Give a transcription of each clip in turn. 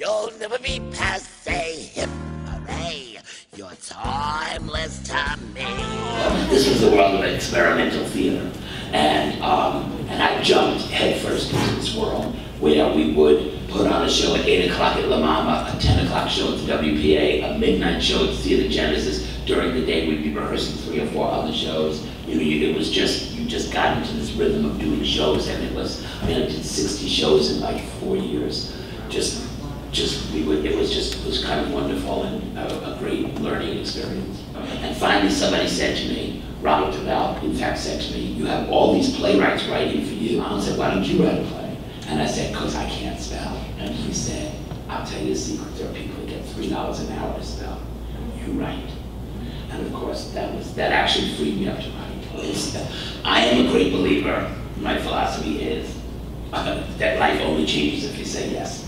You'll never be passé, hip hooray. You're timeless to me. This was the world of experimental theater, and I jumped headfirst into this world where we would put on a show at 8 o'clock at La Mama, a 10 o'clock show at the WPA, a midnight show at Theater Genesis. During the day, we'd be rehearsing 3 or 4 other shows. It was just, you just got into this rhythm of doing shows, and it was, I did 60 shows in like 4 years. It was kind of wonderful and a great learning experience. And finally, somebody said to me, Robert Duvall, in fact, said to me, you have all these playwrights writing for you. I said, why don't you write a play? And I said, because I can't spell. And he said, I'll tell you a secret, there are people who get $3 an hour to spell. You write. And of course, that actually freed me up to write. I am a great believer, my philosophy is, that life only changes if you say yes.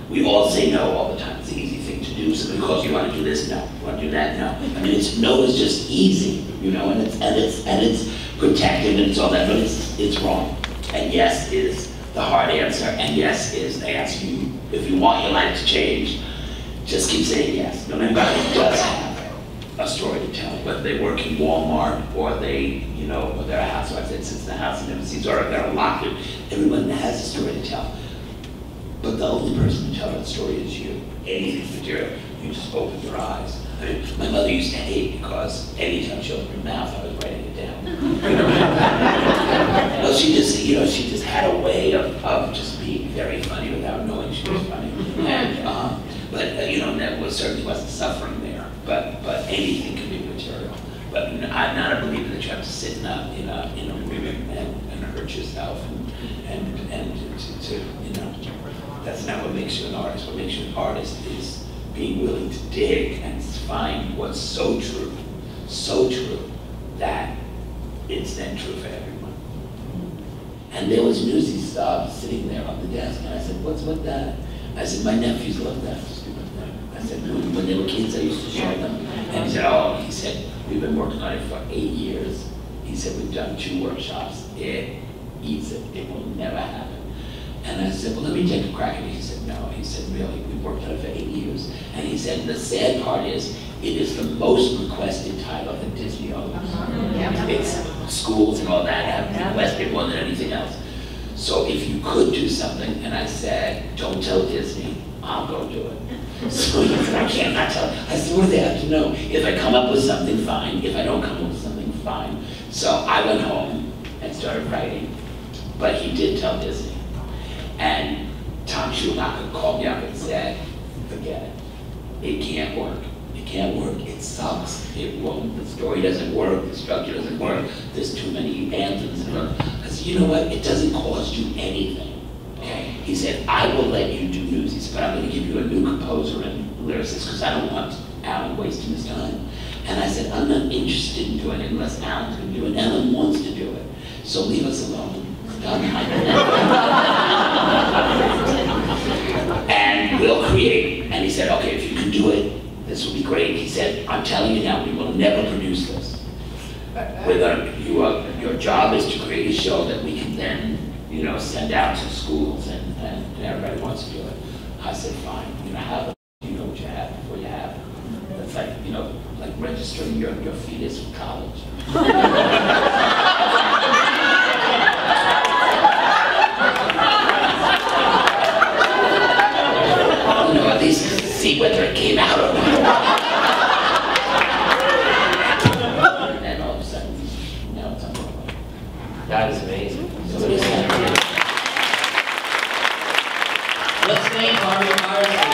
We all say no all the time. It's the easy thing to do. So because you want to do this, no. You want to do that, no. No is just easy, and it's protective and it's all that, but it's wrong. And yes is the hard answer, and yes is the answer. If you want your life to change, just keep saying yes. No, everybody does have a story to tell, whether they work in Walmart or or they're a housewife that sits in the house and never sees, or they're a locker. Everyone has a story to tell. But the only person to tell that story is you. Anything material, you just open your eyes. My mother used to hate because anytime she opened her mouth, I was writing it down. Well, she just had a way of just being very funny without knowing she was funny. And there certainly wasn't suffering there. But anything can be material. But I'm not a believer that you have to sit in a room and hurt yourself that's not what makes you an artist. What makes you an artist is being willing to dig and find what's so true that it's then true for everyone. And there was NEWSIES sitting there on the desk, and I said, what's with that? I said, my nephews love that stupid thing. I said, when they were kids, I used to show them. And he said, we've been working on it for 8 years. He said, we've done 2 workshops. It eats it. It will never happen. And I said, well, let me take a crack at it. He said, no. He said, really, we've worked on it for 8 years. And he said, the sad part is, it is the most requested title that Disney owns. It's schools and all that have requested more than anything else. So if you could do something, and I said, don't tell Disney, I'll go do it. So he said, I can't not tell. I said, what do they have to know? If I come up with something, fine. If I don't come up with something, fine. So I went home and started writing. But he did tell Disney. And Tom Schumacher called me up and said, forget it. It can't work. It can't work. It sucks. It won't. The story doesn't work. The structure doesn't work. There's too many anthems. I said, you know what? It doesn't cost you anything. Okay? He said, I will let you do NEWSIES, but I'm going to give you a new composer and lyricist because I don't want Alan wasting his time. And I said, I'm not interested in doing it unless Alan's going to do it. Alan wants to do it. So leave us alone. And we'll create. And he said, okay, if you can do it, this will be great. He said, I'm telling you now, we will never produce this. Your job is to create a show that we can then, send out to schools and everybody wants to do it. I said, fine. You know what you have before you have it. That's like registering your fetus for college. At least see whether it came out or not. And all of a sudden, now it's on Broadway. That is amazing. Somebody said, let's thank Harvey Fierstein.